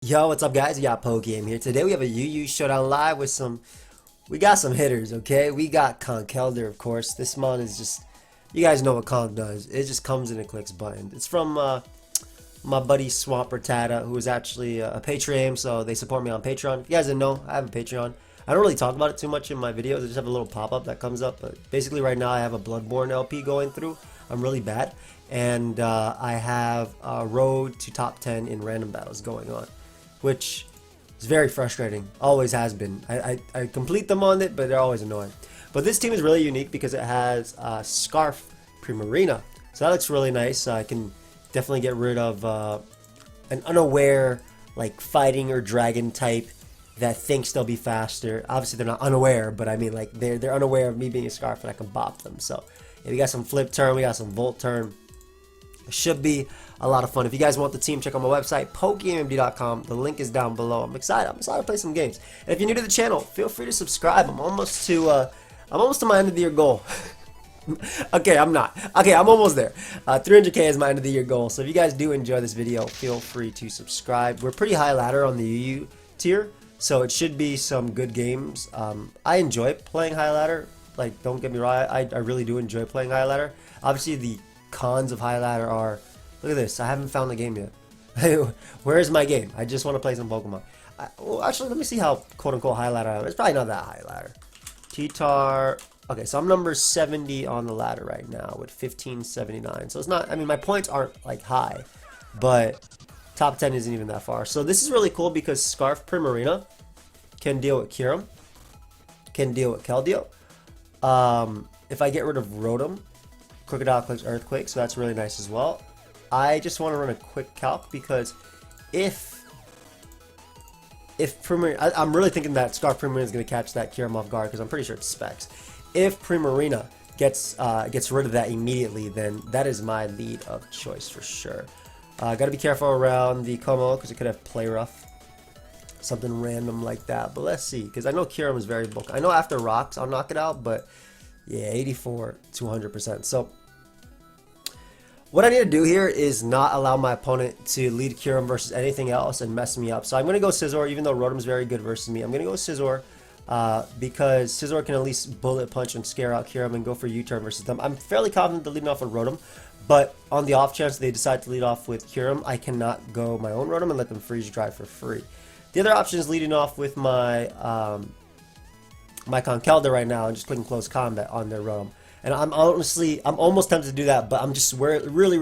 Yo, what's up guys? We got pokeaim here. Today we have a UU Showdown live with we got some hitters, okay? We got Conkeldurr, of course. This mon is just, you guys know what Conk does. It just comes in and clicks button. It's from my buddy Swamper Tata, who is actually a Patreon, so they support me on Patreon. If you guys didn't know, I have a Patreon. I don't really talk about it too much in my videos. I just have a little pop-up that comes up. But basically right now I have a Bloodborne LP going through. I'm really bad. And I have a road to top 10 in random battles going on, which is very frustrating. Always has been. I complete them on it, but they're always annoying. But this team is really unique because it has Scarf Primarina. So that looks really nice. I can definitely get rid of an unaware like fighting or dragon type that thinks they'll be faster. Obviously they're not unaware, but I mean like they're unaware of me being a Scarf and I can bop them. So yeah, we got some flip turn, we got some volt turn. It should be a lot of fun. If you guys want the team, check out my website, pokeaimMD.com. The link is down below. I'm excited. I'm excited to play some games. And if you're new to the channel, feel free to subscribe. I'm almost to my end of the year goal. Okay, I'm not. Okay, I'm almost there. 300k is my end of the year goal. So if you guys do enjoy this video, feel free to subscribe. We're pretty high ladder on the UU tier, so it should be some good games. I enjoy playing high ladder. Like, don't get me wrong, I really do enjoy playing high ladder. Obviously, the cons of high ladder are, look at this, I haven't found the game yet. Where is my game? I just want to play some Pokemon. Well, actually, let me see how quote-unquote high ladder I am. It's probably not that high ladder. T-Tar. Okay, so I'm number 70 on the ladder right now with 1579. So it's not, I mean, my points aren't like high, but top 10 isn't even that far. So this is really cool because Scarf Primarina can deal with Kyurem, can deal with Keldeo. If I get rid of Rotom, Crocodile clicks Earthquake, so that's really nice as well. I just want to run a quick calc because if Primarina, I'm really thinking that Scarf Primarina is going to catch that Kyurem off guard because I'm pretty sure it's Specs. If Primarina gets rid of that immediately, then that is my lead of choice for sure. Got to be careful around the Como because it could have Play Rough, something random like that. But let's see, because I know Kyurem is very bulky. I know after rocks I'll knock it out, but yeah, 84 to 100%. So what I need to do here is not allow my opponent to lead Kyurem versus anything else and mess me up. So I'm going to go Scizor, even though Rotom's very good versus me. I'm going to go Scizor because Scizor can at least bullet punch and scare out Kyurem and go for U-turn versus them. I'm fairly confident they're leading off with Rotom, but on the off chance they decide to lead off with Kyurem, I cannot go my own Rotom and let them freeze dry for free. The other option is leading off with my my Conkeldurr right now and just clicking close combat on their Rotom. And I'm almost tempted to do that, but I'm just really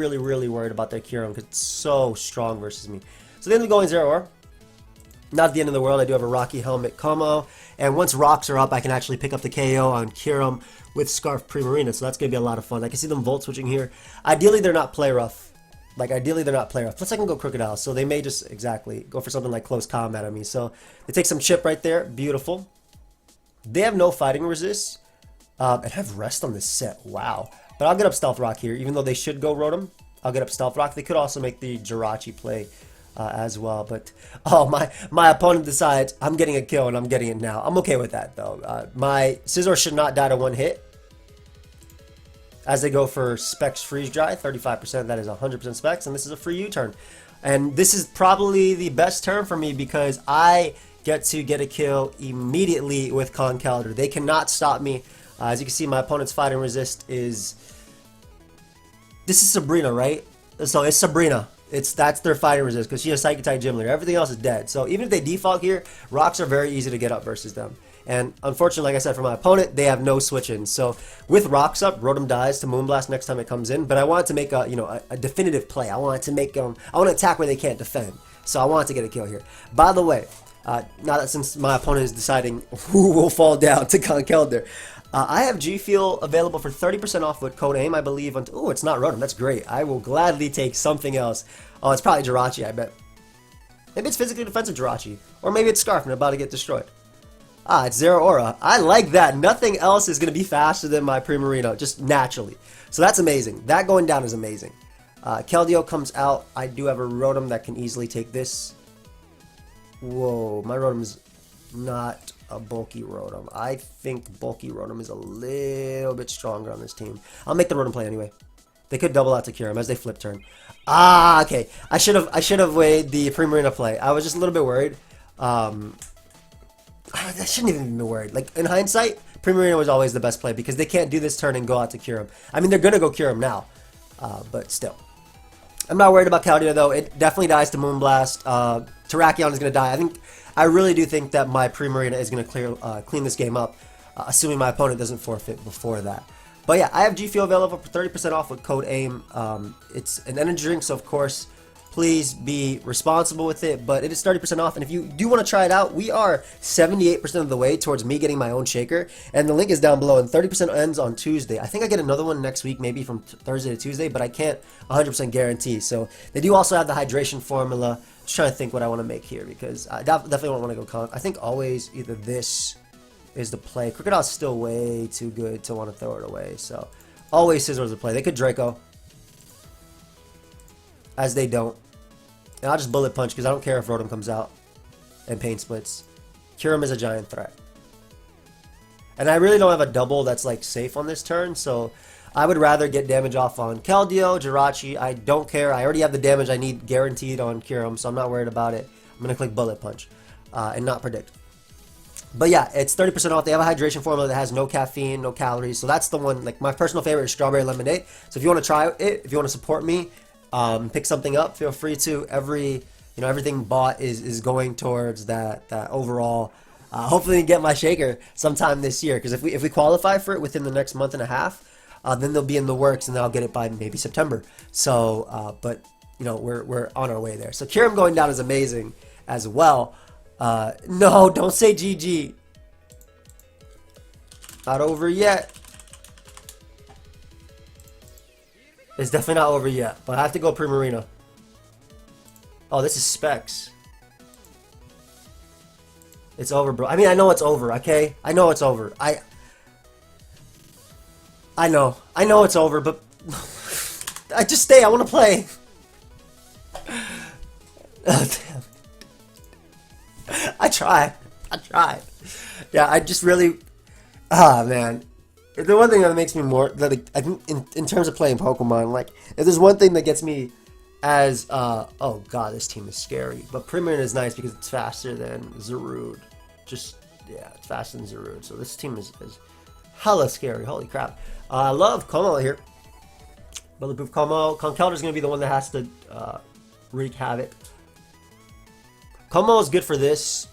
worried about their Kyurem because it's so strong versus me. So then we go in Zeraora. Not the end of the world. I do have a Rocky Helmet Como, and once rocks are up, I can actually pick up the KO on Kyurem with Scarf Primarina, so that's going to be a lot of fun. I can see them Volt switching here. Ideally, they're not Play Rough. Like, ideally, they're not Play Rough. Plus, I can go Crocodile, so they may just, exactly, go for something like Close Combat on me. So, they take some chip right there. Beautiful. They have no fighting resist. And have rest on this set. Wow. But I'll get up Stealth Rock here. Even though they should go Rotom, I'll get up Stealth Rock. They could also make the Jirachi play as well. But, oh, my opponent decides I'm getting a kill and I'm getting it now. I'm okay with that, though. My Scizor should not die to one hit. As they go for Specs Freeze Dry, 35%. That is 100% Specs. And this is a free U-turn. And this is probably the best turn for me because I get to get a kill immediately with Conkeldurr. They cannot stop me. As you can see, my opponent's fighting resist is... This is Sabrina, right? So it's Sabrina. That's their fighting resist because she has Psychic type Gym Leader. Everything else is dead. So even if they defog here, rocks are very easy to get up versus them. And unfortunately, like I said, for my opponent, they have no switch-ins. So with rocks up, Rotom dies to Moonblast next time it comes in. But I wanted to make a definitive play. I wanted to make I want to attack where they can't defend. So I wanted to get a kill here. By the way, now that since my opponent is deciding who will fall down to Conkeldurr, I have G Fuel available for 30% off with code AIM, I believe. Oh, it's not Rotom. That's great. I will gladly take something else. Oh, it's probably Jirachi, I bet. Maybe it's physically defensive Jirachi. Or maybe it's Scarf and about to get destroyed. Ah, it's Zeraora. I like that. Nothing else is going to be faster than my Primarina, just naturally. So that's amazing. That going down is amazing. Keldeo comes out. I do have a Rotom that can easily take this. Whoa, my Rotom's not a bulky Rotom. I think bulky Rotom is a little bit stronger on this team. I'll make the Rotom play anyway. They could double out to Kyurem as they flip turn. Ah, okay. I should have weighed the Primarina play. I was just a little bit worried. I shouldn't even be worried. Like, in hindsight, Primarina was always the best play because they can't do this turn and go out to Kyurem. I mean, they're going to go Kyurem now, but still. I'm not worried about Conkeldurr, though. It definitely dies to Moonblast. Terrakion is going to die. I really do think that my Primarina is going to clean this game up, assuming my opponent doesn't forfeit before that. But yeah, I have G Fuel available for 30% off with code AIM. It's an energy drink, so of course, please be responsible with it, but it is 30% off, and if you do want to try it out, we are 78% of the way towards me getting my own shaker, and the link is down below, and 30% ends on Tuesday. I think I get another one next week, maybe from Thursday to Tuesday, but I can't 100% guarantee. So they do also have the hydration formula. Just trying to think what I want to make here, because I definitely don't want to go I think always either this is the play. Crocodile's still way too good to want to throw it away, so always Scizor is the play. They could Draco, as they don't. And I'll just Bullet Punch because I don't care if Rotom comes out and Pain Splits. Kyurem is a giant threat. And I really don't have a double that's like safe on this turn, so I would rather get damage off on Keldeo, Jirachi. I don't care. I already have the damage I need guaranteed on Kyurem, so I'm not worried about it. I'm going to click Bullet Punch and not predict. But yeah, it's 30% off. They have a hydration formula that has no caffeine, no calories. So that's the one, like my personal favorite is Strawberry Lemonade. So if you want to try it, if you want to support me, pick something up, feel free to. Everything bought is going towards that overall. Hopefully get my shaker sometime this year, because if we qualify for it within the next month and a half, then they'll be in the works and then I'll get it by maybe September. So, but we're on our way there. So Kyurem going down is amazing as well. No, don't say GG. Not over yet. It's definitely not over yet, but I have to go Primarina. Oh, this is Specs. It's over, bro. I mean, I know it's over, okay? I know it's over. I know it's over, but I just stay. I want to play. Oh, damn. I tried. Yeah, I just really... man. The one thing that makes me more... I think in terms of playing Pokemon, like, if there's one thing that gets me as... oh, God, this team is scary. But Primarina is nice because it's faster than Zarude. Yeah, it's faster than Zarude. So this team is hella scary. Holy crap. I love Como here. Bulletproof Como. Conkeldurr is going to be the one that has to wreak havoc. Como is good for this,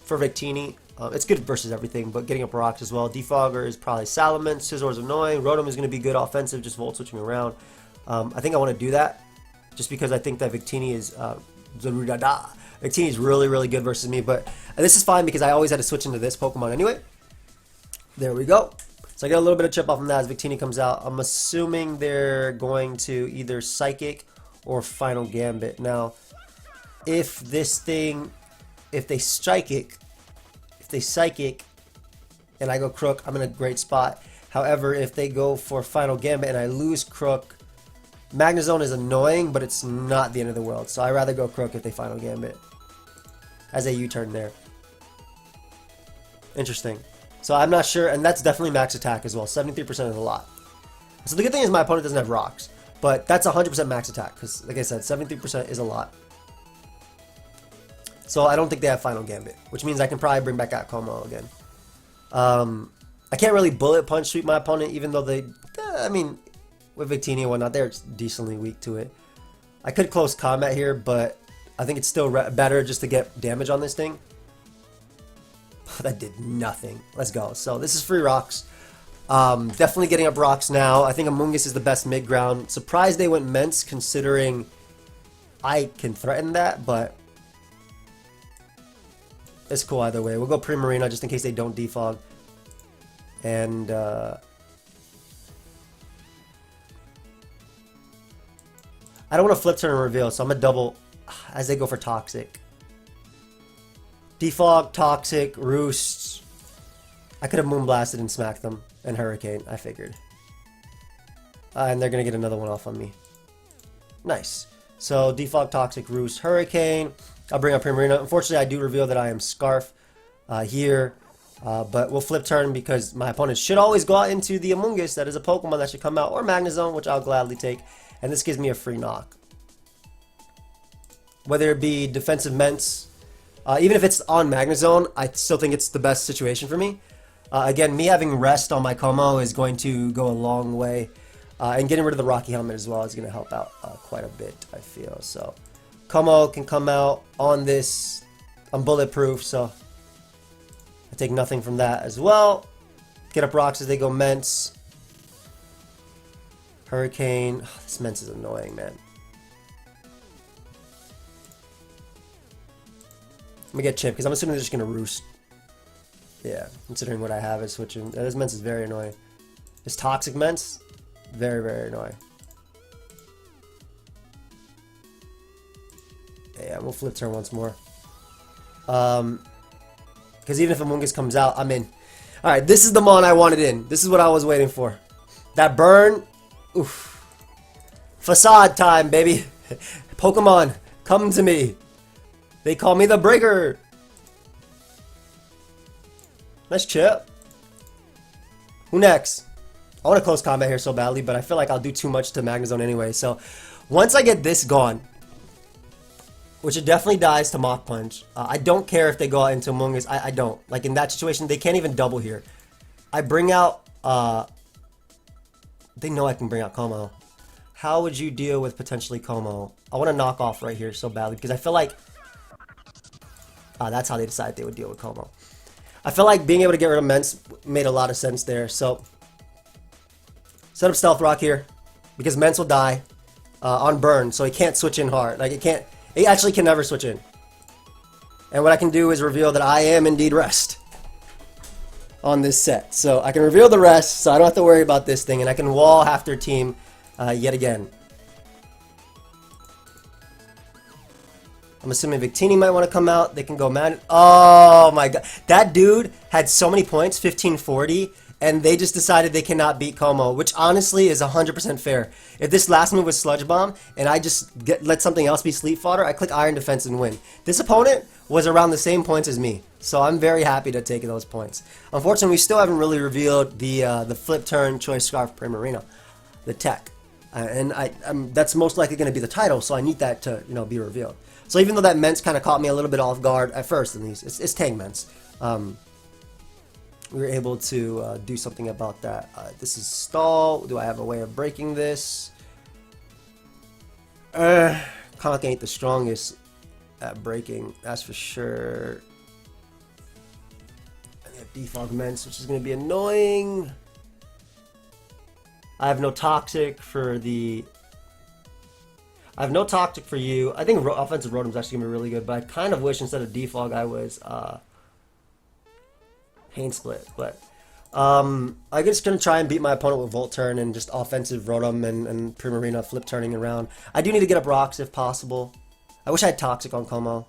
for Victini. It's good versus everything, but getting up rocks as well. Defogger is probably Salamence. Scizor is annoying. Rotom is going to be good offensive, just volt switching around. I think I want to do that, just because I think that Victini is Victini is really, really good versus me. But this is fine because I always had to switch into this Pokemon anyway. There we go. So I get a little bit of chip off from that as Victini comes out. I'm assuming they're going to either Psychic or Final Gambit. Now, if they Psychic, and I go Crook, I'm in a great spot. However, if they go for Final Gambit and I lose Crook, Magnezone is annoying, but it's not the end of the world. So I'd rather go Crook if they Final Gambit. As a U-turn there. Interesting. So I'm not sure, and that's definitely max attack as well. 73% is a lot. So the good thing is my opponent doesn't have rocks, but that's 100% max attack, because like I said, 73% is a lot. So I don't think they have Final Gambit, which means I can probably bring back out Como again. I can't really Bullet Punch sweep my opponent, even though they, I mean, with Victini and whatnot, they're decently weak to it. I could close combat here, but I think it's still better just to get damage on this thing. That did nothing. Let's go. So this is free rocks. Definitely getting up rocks now. I think Amoonguss is the best mid-ground. Surprised they went Mence, considering I can threaten that, but it's cool either way. We'll go Primarina just in case they don't defog. And I don't want to flip turn and reveal, so I'm going to double as they go for Toxic. Defog, Toxic, Roosts. I could have Moonblasted and smacked them. And Hurricane, I figured. And they're going to get another one off on me. Nice. So, Defog, Toxic, Roost, Hurricane. I'll bring up Primarina. Unfortunately, I do reveal that I am Scarf here. But we'll flip turn because my opponent should always go out into the Amoonguss. That is a Pokemon that should come out, or Magnezone, which I'll gladly take. And this gives me a free knock. Whether it be defensive Ments, even if it's on Magnezone, I still think it's the best situation for me. Again, me having rest on my Como is going to go a long way. And getting rid of the Rocky Helmet as well is going to help out quite a bit, I feel. So, Como can come out on this. I'm bulletproof, so I take nothing from that as well. Get up rocks as they go Ments. Hurricane. Oh, this Ments is annoying, man. I'm gonna get Chip because I'm assuming they're just gonna roost. Yeah, considering what I have is switching. This Ments is very annoying. This Toxic Ments, very, very annoying. Yeah, we'll flip turn once more. Because even if Amoonguss comes out, I'm in. Alright, this is the Mon I wanted in. This is what I was waiting for. That burn. Oof. Facade time, baby. Pokemon, come to me. They call me the Breaker. Nice Chip. Who next? I want to close combat here so badly, but I feel like I'll do too much to Magnezone anyway. So, once I get this gone, which it definitely dies to Mach Punch. I don't care if they go out into Amoonguss. I don't. Like, in that situation, they can't even double here. I bring out... they know I can bring out Como. How would you deal with potentially Como? I want to knock off right here so badly, because I feel like... that's how they decided they would deal with Como. I feel like being able to get rid of Ments made a lot of sense there. So, set up Stealth Rock here, because Ments will die on burn, so he can't switch in hard. Like, it can't... He actually can never switch in. And what I can do is reveal that I am indeed rest on this set. So I can reveal the rest, so I don't have to worry about this thing, and I can wall half their team yet again. I'm assuming Victini might want to come out. They can go mad. Oh my god. That dude had so many points, 1540, and they just decided they cannot beat Como, which honestly is 100% fair. If this last move was Sludge Bomb, and I just let something else be Sleep Fodder, I click Iron Defense and win. This opponent was around the same points as me, so I'm very happy to take those points. Unfortunately, we still haven't really revealed the Flip Turn Choice Scarf Primarina, the tech. And that's most likely going to be the title, so I need that to be revealed. So even though that Ments kind of caught me a little bit off guard at first, at least, it's Tang Ments. We were able to do something about that. This is stall. Do I have a way of breaking this? Conk ain't the strongest at breaking, that's for sure. And they have Defog Ments, which is going to be annoying. I have no Toxic for the... I have no Toxic for you. I think offensive Rotom is actually going to be really good, but I kind of wish instead of Defog I was... Pain Split, but I'm just going to try and beat my opponent with Volt Turn and just offensive Rotom and Primarina flip turning around. I do need to get up rocks if possible. I wish I had Toxic on Como.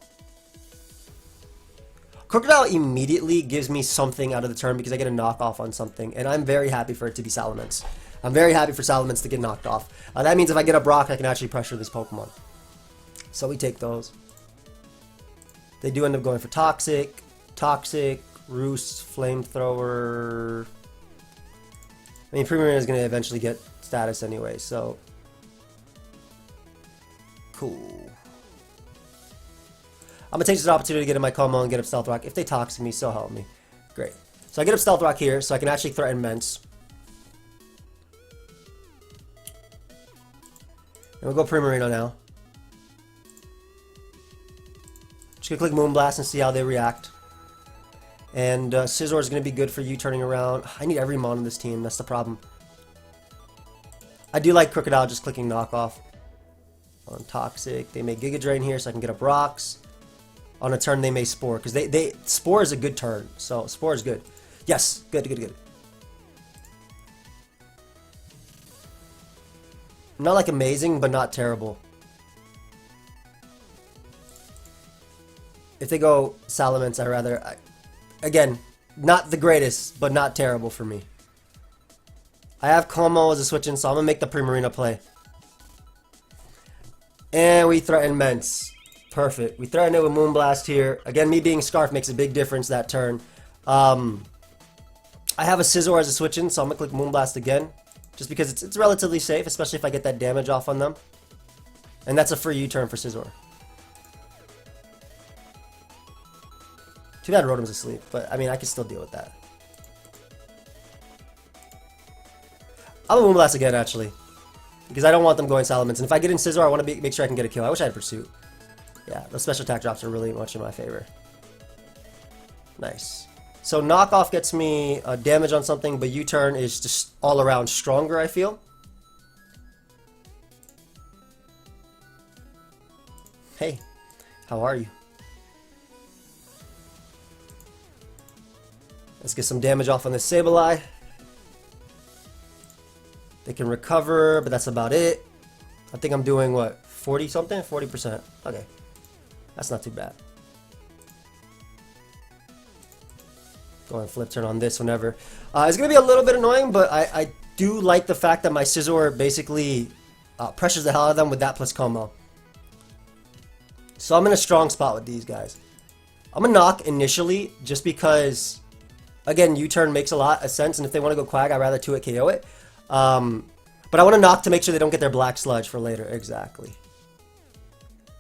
Crocodile immediately gives me something out of the turn because I get a knockoff on something, and I'm very happy for it to be Salamence. I'm very happy for Salamence to get knocked off. That means if I get up rock, I can actually pressure this Pokemon. So we take those. They do end up going for Toxic, Roost, Flamethrower. I mean, Primarina is going to eventually get status anyway, so... Cool. I'm going to take this opportunity to get in my Como and get up Stealth Rock. If they Toxic me, so help me. Great. So I get up Stealth Rock here, so I can actually threaten Ments. And we'll go Primarina now. Just going to click Moonblast and see how they react. And Scizor is going to be good for you turning around. I need every Mon on this team. That's the problem. I do like Crocodile just clicking knockoff. On Toxic. They may Giga Drain here so I can get up rocks. On a turn they may Spore. Because Spore is a good turn. So Spore is good. Yes. Good. Not like amazing, but not terrible. If they go Salamence, I rather... Again, not the greatest, but not terrible for me. I have Como as a switch in, so I'm going to make the Primarina play. And we threaten Ments. Perfect. We threaten it with Moonblast here. Again, me being Scarf makes a big difference that turn. I have a Scizor as a switch in, so I'm gonna click Moonblast again, just because it's relatively safe, especially if I get that damage off on them. And that's a free U-turn for Scizor. Too bad Rotom's asleep, but I mean I can still deal with that. I'm gonna Moonblast again actually, because I don't want them going Salamence. And if I get in Scizor, I want to make sure I can get a kill. I wish I had Pursuit. Yeah, those special attack drops are really much in my favor. Nice. So knockoff gets me damage on something, but U-turn is just all around stronger, I feel. Hey, how are you? Let's get some damage off on this Sableye. They can recover, but that's about it. I think I'm doing, what, 40 something? 40%. Okay. That's not too bad. Go and flip turn on this whenever. It's going to be a little bit annoying, but I do like the fact that my Scizor basically pressures the hell out of them with that plus Como. So I'm in a strong spot with these guys. I'm going to knock initially just because, again, U-turn makes a lot of sense, and if they want to go Quag, I'd rather 2-hit KO it. But I want to knock to make sure they don't get their Black Sludge for later. Exactly.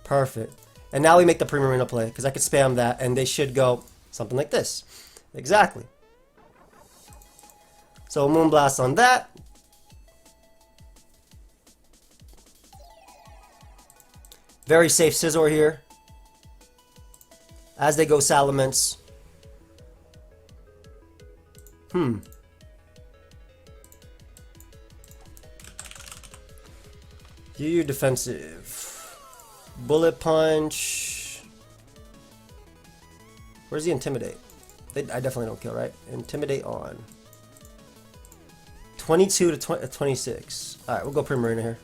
Perfect. And now we make the Primarina play, because I could spam that, and they should go something like this. Exactly. So Moonblast on that. Very safe Scizor here. As they go Salamence. You defensive. Bullet Punch. Where's the Intimidate? I definitely don't kill, right? Intimidate on. 22 to 26. Alright, we'll go Primarina here.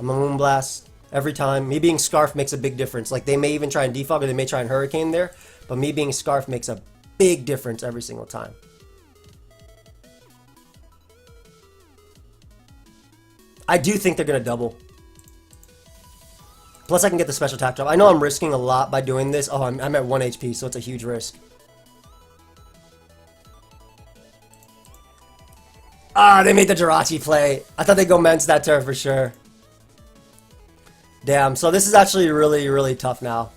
I'm a Moonblast every time. Me being Scarf makes a big difference. Like, they may even try and Defog, or they may try and Hurricane there, but me being Scarf makes a big difference every single time. I do think they're going to double. Plus, I can get the special attack drop. I know I'm risking a lot by doing this. Oh, I'm at 1 HP, so it's a huge risk. Ah, they made the Jirachi play. I thought they'd go Mence that turn for sure. Damn, so this is actually really, really tough now.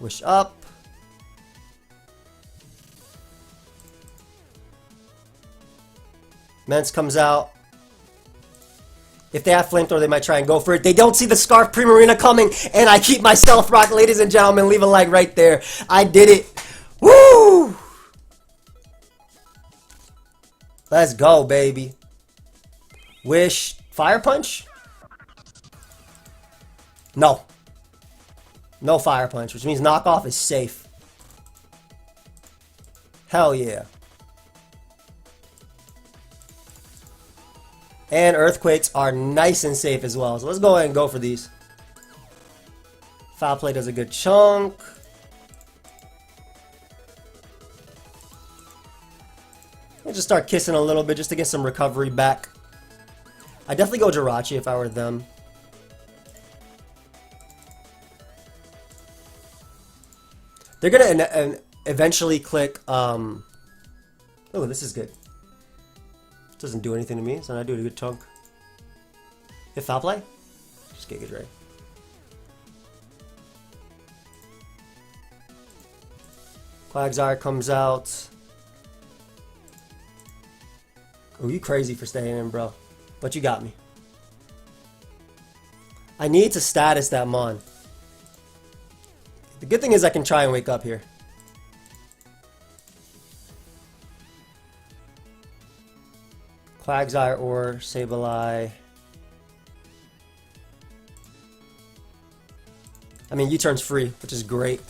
Wish up. Mence comes out. If they have Flamethrower, they might try and go for it. They don't see the Scarf Primarina coming, and I keep myself rock, ladies and gentlemen. Leave a like right there. I did it. Woo! Let's go, baby. Wish. Fire Punch? No. No Fire Punch, which means knockoff is safe. Hell yeah. And Earthquakes are nice and safe as well. So let's go ahead and go for these. Foul Play does a good chunk. Let's just start kissing a little bit just to get some recovery back. I'd definitely go Jirachi if I were them. They're going to eventually click... Oh, this is good. Doesn't do anything to me, so I do a good chunk. Hit Foul Play? Just Giga Drain. Quagsire comes out. Oh, you crazy for staying in, bro. But you got me. I need to status that Mon. The good thing is I can try and wake up here. Quagsire or Sableye. I mean, U-turn's free, which is great.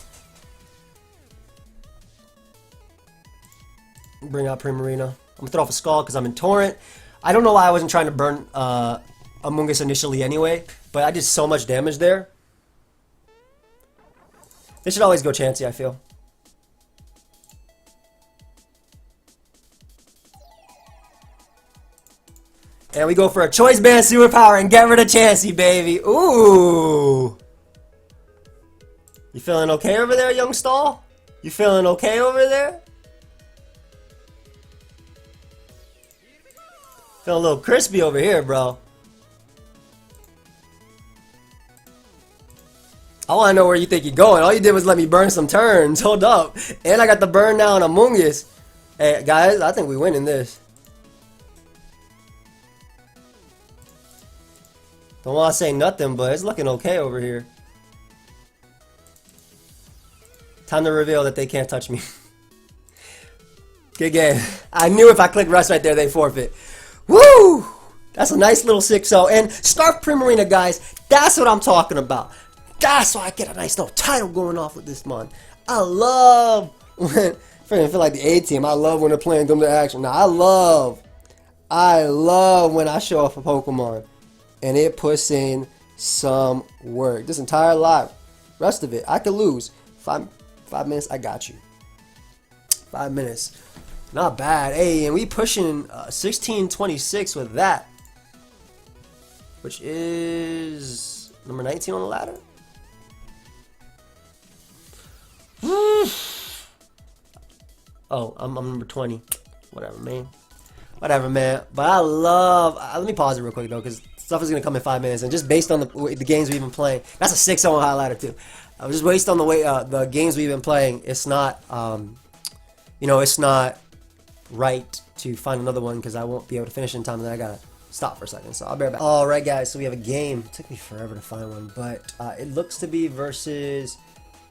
Bring out Primarina. I'm gonna throw off a Skull because I'm in Torrent. I don't know why I wasn't trying to burn Amoonguss initially anyway, but I did so much damage there. They should always go Chansey, I feel. And we go for a Choice Band Superpower and get rid of Chansey, baby. Ooh. You feeling okay over there, young stall? You feeling okay over there? Feeling a little crispy over here, bro. I want to know where you think you're going. All you did was let me burn some turns. Hold up. And I got the burn now on Amungus. Hey, guys, I think we win in this. Don't want to say nothing, but it's looking okay over here. Time to reveal that they can't touch me. Good game. I knew if I clicked rest right there, they forfeit. Woo! That's a nice little 6-0. And Scarf Primarina, guys, that's what I'm talking about. That's why I get a nice little title going off with this mon. I love when I feel like the A-team. I love when they're playing them to action. Now I love when I show off a Pokemon and it puts in some work. This entire live, rest of it, I could lose. 5 minutes, I got you. 5 minutes, not bad. Hey, and we pushing 1626 with that, which is number 19 on the ladder. Oh, I'm number 20. Whatever, man. Whatever, man. But I love... let me pause it real quick, though, because stuff is going to come in 5 minutes. And just based on the games we've been playing... That's a 6-0 on highlighter, too. Just based on the way the games we've been playing, it's not... you know, it's not right to find another one because I won't be able to finish in time. And then I got to stop for a second. So I'll be right back. Alright, guys. So we have a game. It took me forever to find one. But it looks to be versus...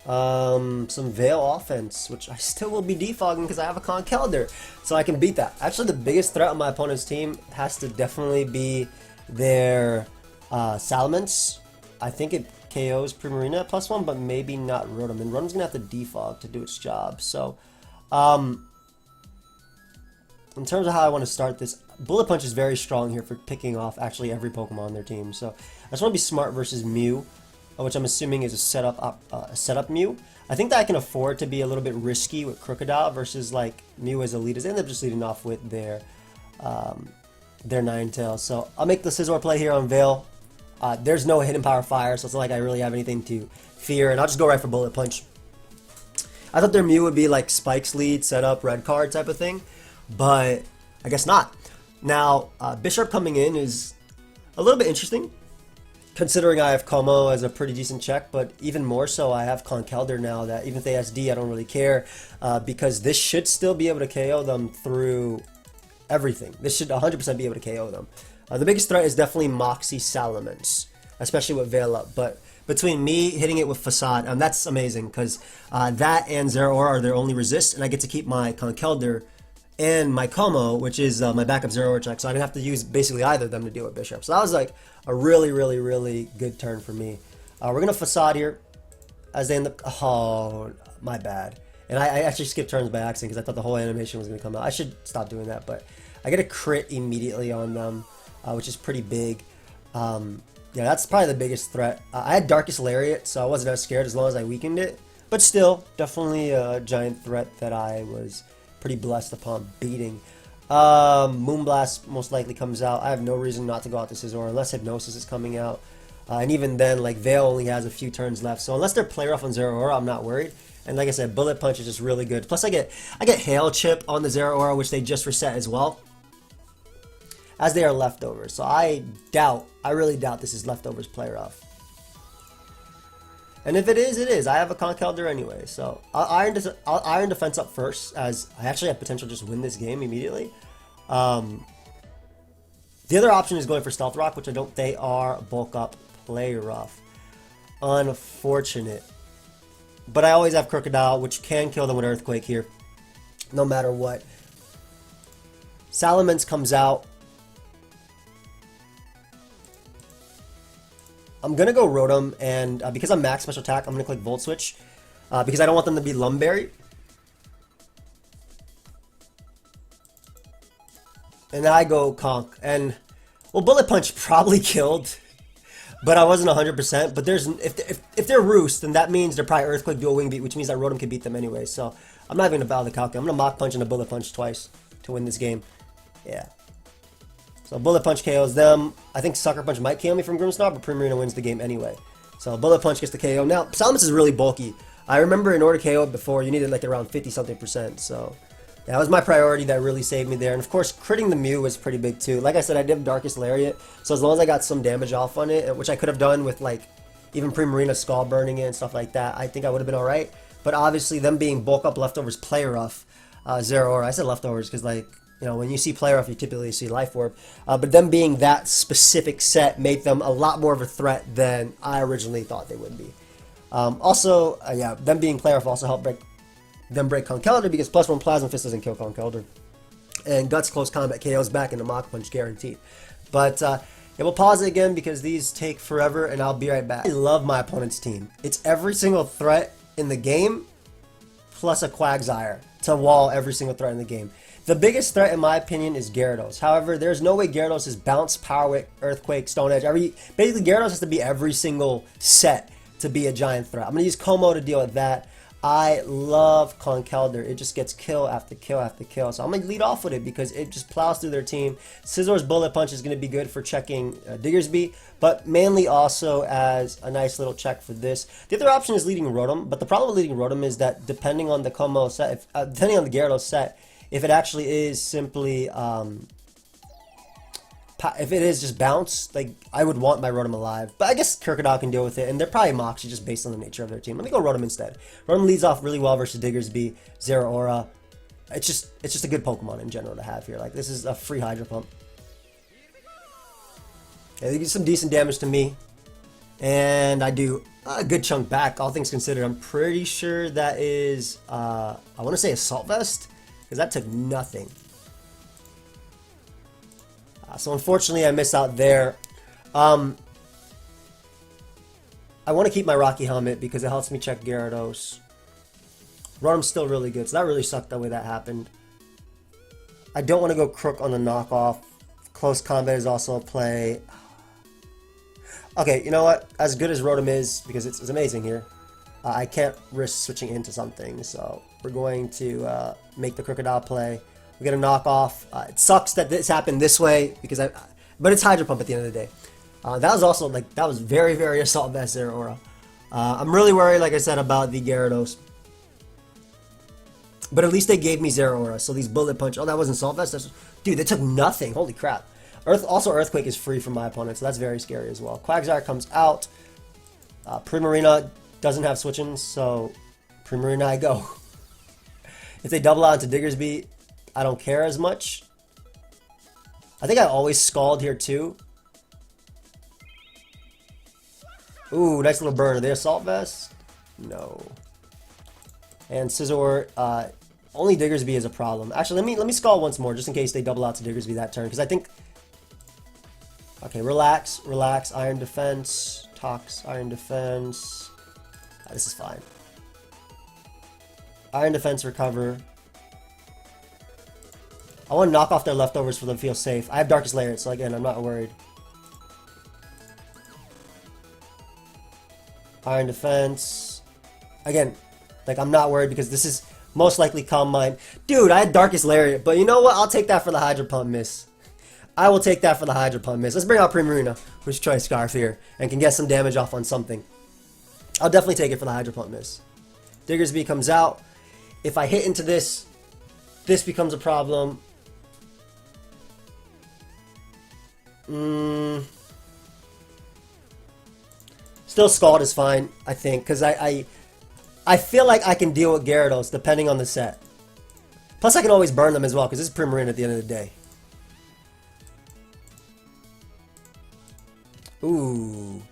some Veil offense, which I still will be defogging because I have a Conkeldurr, so I can beat that. Actually, the biggest threat on my opponent's team has to definitely be their Salamence. I think it KOs Primarina +1, but maybe not Rotom. And Rotom's gonna have to defog to do its job. So, in terms of how I want to start this, Bullet Punch is very strong here for picking off actually every Pokemon on their team. So I just want to be smart versus Mew, which I'm assuming is a setup Mew. I think that I can afford to be a little bit risky with Crocodile versus like Mew as a lead. They end up just leading off with their Ninetales. So I'll make the Scizor play here on Veil. There's no hidden power fire, so it's not like I really have anything to fear, and I'll just go right for Bullet Punch. I thought their Mew would be like Spike's lead, setup, red card type of thing, but I guess not. Now, Bishop coming in is a little bit interesting, considering I have Como as a pretty decent check, but even more so I have Conkeldurr now that even if they SD, I don't really care, because this should still be able to KO them through everything. This should 100% be able to KO them. The biggest threat is definitely Moxie Salamence, especially with Veil up, but between me hitting it with Facade, that's amazing, because that and Zeraora are their only resist, and I get to keep my Conkeldurr and my Como, which is my backup Zeraora check, so I didn't have to use basically either of them to deal with Bishop. So that was like a really, really, really good turn for me. We're going to Facade here as they end up... Oh, my bad. And I actually skipped turns by accident because I thought the whole animation was going to come out. I should stop doing that, but I get a crit immediately on them, which is pretty big. Yeah, that's probably the biggest threat. I had Darkest Lariat, so I wasn't as scared as long as I weakened it. But still, definitely a giant threat that I was pretty blessed upon beating. Moonblast most likely comes out. I have no reason not to go out to Scizor unless Hypnosis is coming out. And even then, like, Veil only has a few turns left. So unless they're play rough on Zeraora, I'm not worried. And like I said, Bullet Punch is just really good. Plus I get Hail Chip on the Zeraora, which they just reset as well, as they are leftovers. So I really doubt this is leftovers play rough. And if it is, it is. I have a Conkeldurr anyway, so I'll Iron Defense up first, as I actually have potential to just win this game immediately. The other option is going for Stealth Rock, which I don't. They are bulk up play rough. Unfortunate. But I always have Crocodile, which can kill them with Earthquake here, no matter what. Salamence comes out. I'm going to go Rotom, and because I'm max special attack, I'm going to click Volt Switch, because I don't want them to be Lumberry. And then I go Conk, and, well, Bullet Punch probably killed, but I wasn't 100%, but there's, if they're Roost, then that means they're probably Earthquake Dual Wing Beat, which means that Rotom can beat them anyway, so I'm not even going to battle the Calc. I'm going to Mach Punch and a Bullet Punch twice to win this game. Yeah. So Bullet Punch KOs them. I think Sucker Punch might KO me from Grimmsnarl, but Primarina wins the game anyway. So Bullet Punch gets the KO. Now, Salamence is really bulky. I remember in order to KO it before, you needed like around 50-something%. So that was my priority that really saved me there. And of course, critting the Mew was pretty big too. Like I said, I did Darkest Lariat. So as long as I got some damage off on it, which I could have done with like even Primarina Skull burning it and stuff like that, I think I would have been alright. But obviously, them being bulk up leftovers, play rough, Zero Aura. I said leftovers because like, you know, when you see play rough, you typically see Life Orb. But them being that specific set made them a lot more of a threat than I originally thought they would be. Also, yeah, them being play rough also helped break Conkeldurr because +1 Plasma Fist doesn't kill Conkeldurr. And Guts Close Combat KOs back into Mach Punch guaranteed. But yeah, we'll pause it again because these take forever and I'll be right back. I love my opponent's team. It's every single threat in the game plus a Quagsire to wall every single threat in the game. The biggest threat, in my opinion, is Gyarados. However, there's no way Gyarados is Bounce, Power Whip, Earthquake, Stone Edge. Basically, Gyarados has to be every single set to be a giant threat. I'm going to use Como to deal with that. I love Conkeldurr. It just gets kill after kill after kill. So I'm going to lead off with it because it just plows through their team. Scizor's Bullet Punch is going to be good for checking Diggersby, but mainly also as a nice little check for this. The other option is leading Rotom, but the problem with leading Rotom is that depending on the Como set, depending on the Gyarados set, if it actually is simply, if it is just bounce, like, I would want my Rotom alive. But I guess Krookodile can deal with it, and they're probably Moxie just based on the nature of their team. Let me go Rotom instead. Rotom leads off really well versus Diggersby, Zero Aura. It's just a good Pokemon in general to have here. Like, this is a free Hydro Pump. Yeah, they get some decent damage to me, and I do a good chunk back, all things considered. I'm pretty sure that is, I want to say Assault Vest, because that took nothing. So unfortunately, I missed out there. I want to keep my Rocky Helmet because it helps me check Gyarados. Rotom's still really good, so that really sucked the way that happened. I don't want to go Crook on the knockoff. Close Combat is also a play. Okay, you know what? As good as Rotom is, because it's amazing here, I can't risk switching into something, so we're going to make the Krookodile play. We get a knockoff. It sucks that this happened this way because but it's Hydro Pump at the end of the day. That was also like that was very, very Assault Vest there, Aura. I'm really worried, like I said, about the Gyarados. But at least they gave me Zero Aura. So these Bullet Punch. Oh, that wasn't Assault Vest. Dude, they took nothing. Holy crap. Also, Earthquake is free from my opponent, so that's very scary as well. Quagsire comes out. Primarina doesn't have switch-ins, so Primarina I go. If they double out into Diggersby, I don't care as much. I think I always Scald here too. Ooh, nice little burn. Are they Assault Vest? No. And Scizor, only Diggersby is a problem. Actually, let me Scald once more just in case they double out to Diggersby that turn, because I think. Okay, relax, Iron Defense, Tox, Iron Defense. This is fine. Iron Defense, recover. I want to knock off their leftovers for them to feel safe. I have Darkest Lariat, so again, I'm not worried. Iron Defense. Again, like, I'm not worried because this is most likely Calm Mind. Dude, I had Darkest Lariat, but you know what? I'll take that for the Hydro Pump miss. I will take that for the Hydro Pump miss. Let's bring out Primarina, who's trying Scarf here, and can get some damage off on something. I'll definitely take it for the Hydro Pump miss. Diggersby comes out. If I hit into this, this becomes a problem. Still Scald is fine, I think, because I feel like I can deal with Gyarados depending on the set. Plus I can always burn them as well, because this is Primarina at the end of the day. Ooh.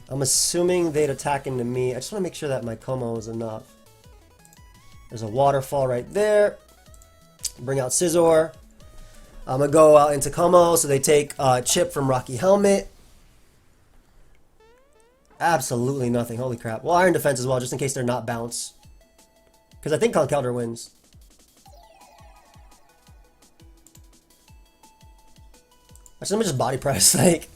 I'm assuming they'd attack into me. I just want to make sure that my Como is enough. There's a waterfall right there. Bring out Scizor. I'm going to go out into Como, so they take Chip from Rocky Helmet. Absolutely nothing. Holy crap. Well, Iron Defense as well, just in case they're not bounce. Because I think Conkeldurr wins. Actually, let me just body press. Like,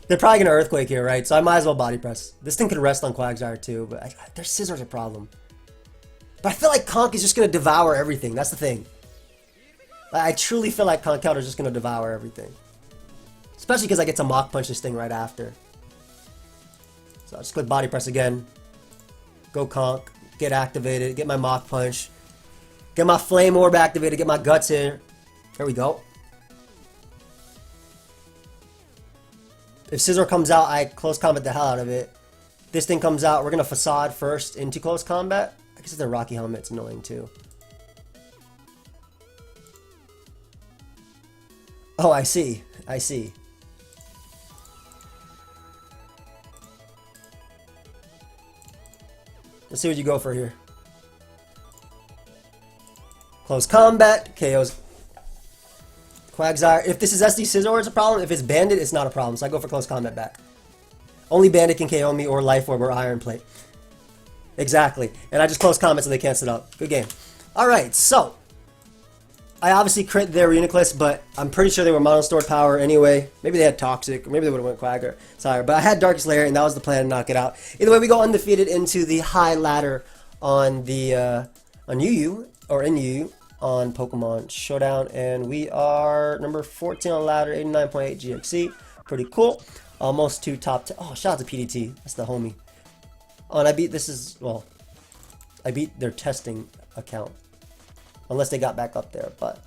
they're probably going to Earthquake here, right? So I might as well body press. This thing could rest on Quagsire too, but their Scizor's a problem. But I feel like Conk is just going to devour everything. That's the thing. I truly feel like Conkeldurr is just going to devour everything. Especially because I get to Mach Punch this thing right after. So I'll just click Body Press again. Go Conk. Get activated. Get my Mach Punch. Get my Flame Orb activated. Get my Guts in. There we go. If Scizor comes out, I close combat the hell out of it. This thing comes out, we're going to Facade first into close combat. I guess it's a Rocky Helmet, it's annoying too. Oh, I see. I see. Let's see what you go for here. Close combat, KOs. Quagsire. If this is SD Scizor, it's a problem. If it's Bandit, it's not a problem. So I go for close combat back. Only Bandit can KO me or Life Orb or Iron Plate. Exactly. And I just close combat so they can't sit up. Good game. Alright, so. I obviously crit their Reuniclus, but I'm pretty sure they were mono stored power anyway. Maybe they had Toxic, or maybe they would have went Quagger. Sorry, but I had Darkest Lair, and that was the plan to knock it out. Either way, we go undefeated into the high ladder on the on UU, or in UU, on Pokemon Showdown, and we are number 14 on the ladder, 89.8 GXC. Pretty cool. Almost to top 10. Oh, shout out to PDT. That's the homie. Oh, and I beat, I beat their testing account. Unless they got back up there, but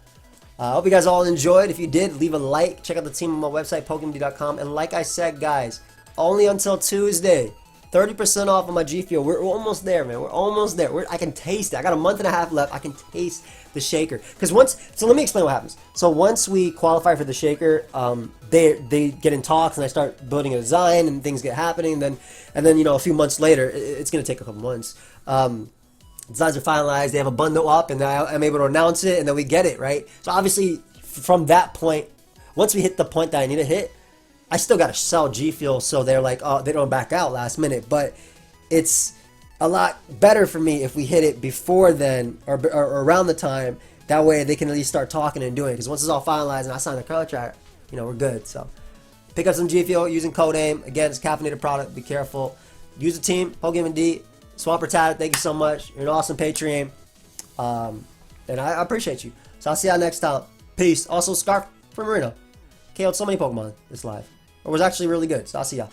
I hope you guys all enjoyed. If you did, leave a like. Check out the team on my website, pokeaimMD.com. And like I said, guys, only until Tuesday, 30% off on my G Fuel. We're almost there, man. We're almost there. I can taste it. I got a month and a half left. I can taste the shaker. Because so let me explain what happens. So once we qualify for the shaker, they get in talks, and I start building a design, and things get happening. And then you know, a few months later, it's gonna take a couple months. Designs are finalized, they have a bundle up, and I'm able to announce it, and then we get it, right? So obviously, from that point, once we hit the point that I need to hit, I still got to sell G Fuel, so they're like, oh, they don't back out last minute, but it's a lot better for me if we hit it before then, or around the time, that way they can at least start talking and doing it, because once it's all finalized and I sign the contract, you know, we're good. So pick up some G Fuel using code AIM. Again, it's a caffeinated product, be careful. Use the team, pokeaimMD. Swamper Tad, thank you so much. You're an awesome Patreon. And I appreciate you. So I'll see y'all next time. Peace. Also, Scarf Primarina KO'd so many Pokemon this live. It was actually really good. So I'll see y'all.